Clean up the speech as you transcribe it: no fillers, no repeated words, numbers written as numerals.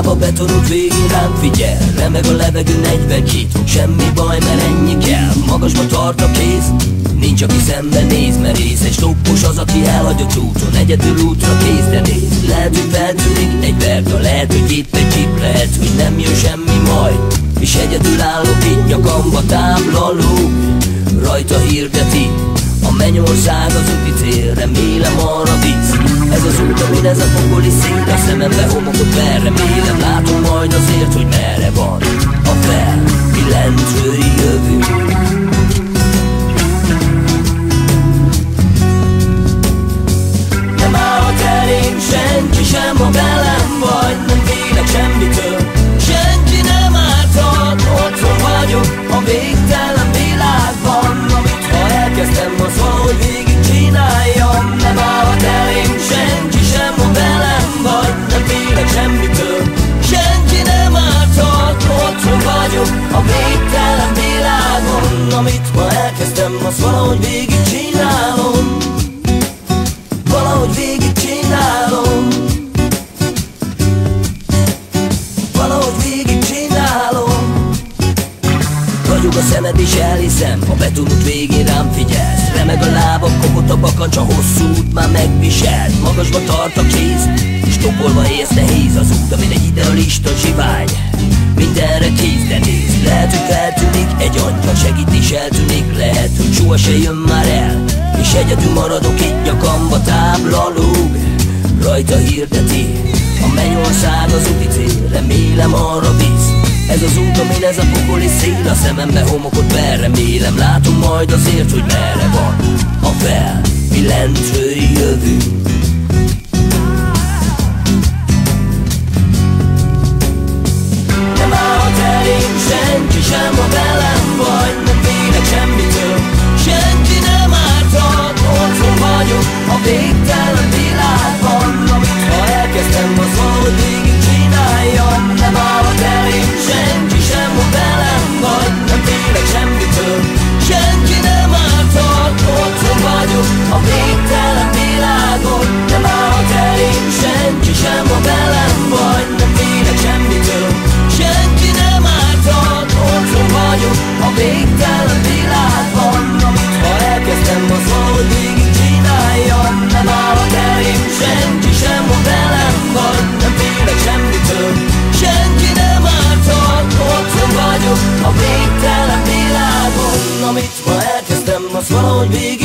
lába betonult végén rám figyel. Remeg a levegő 42 fok, semmi baj, mert ennyi kell. Magasba tart a kéz, nincs aki szemben néz, merész. Egy stoppos az, aki elhagyott úton, egyedül útra kész, de néz. Lehet, hogy feltűnik egy verta, lehet, hogy itt egy csip, lehet, hogy nem jön semmi majd, és egyedül állok itt nyakamba táblaló. Rajta hirdeti a mennyország az úti cél, remélem arra visz. Ez az út, amin ez a pokoli szél, a szemembe homokot ver, remélem látom majd azért, hogy merre van a felbillentő jövő. Nem állhat elém senki sem, ha velem vagy, nem félek semmitől, senki nem árthat. Otthon vagyok a végtelen világban, amit ha elkezdtem, az valahogy végig csináljam. Nem állhat elém senki sem, ha velem vagy, nem félek semmitől, senki nem árthat. Otthon vagyok a végtelen világon, amit ma elkezdtem, az valahogy végig csinálom. Valahogy végig csinálom. Valahogy végig csinálom. Ragyog a szemed és elhiszem, a betonút végén rám figyelsz. Remeg a lábam, kopott a bakancs, a hosszú út már megviselt. Magasba tart a kéz, és topolva érsz, nehéz az út, amin egy idealista zsivány mindenre kész, de néz. Lehet, hogy feltűnik egy angyal, segít és eltűnik, lehet, hogy soha se jön már el, és egyedül maradok itt nyakamba táblalóg. Rajta hirdeti a mennyország az úti cél, remélem arra visz. Ez az út, amin ez a pokoli szél, a szemembe homokot ver, remélem látom majd azért, hogy merre van a felbillentő jövő. Nem állhat elém senki sem, ha velem vagy, nem félek semmitől, senki nem árthat. Otthon vagyok a végtelen világban, amit ha elkezdtem, az valahogy végig csináljam. Nem állhat elém senki sem, ha velem vagy, nem félek semmitől, senki nem árthat. Otthon vagyok a végtelen világon. Nem állhat elém senki sem, ha velem vagy, nem félek semmitől, senki nem árthat. Otthon vagyok a végtelen világban, amit ha elkezdtem, az valahogy végig csináljam. Nem állhat elém senki sem, ha velem vagy, nem félek semmitől, senki nem árthat. Otthon vagyok a végtelen világon, amit ma elkezdtem, az valahogy végig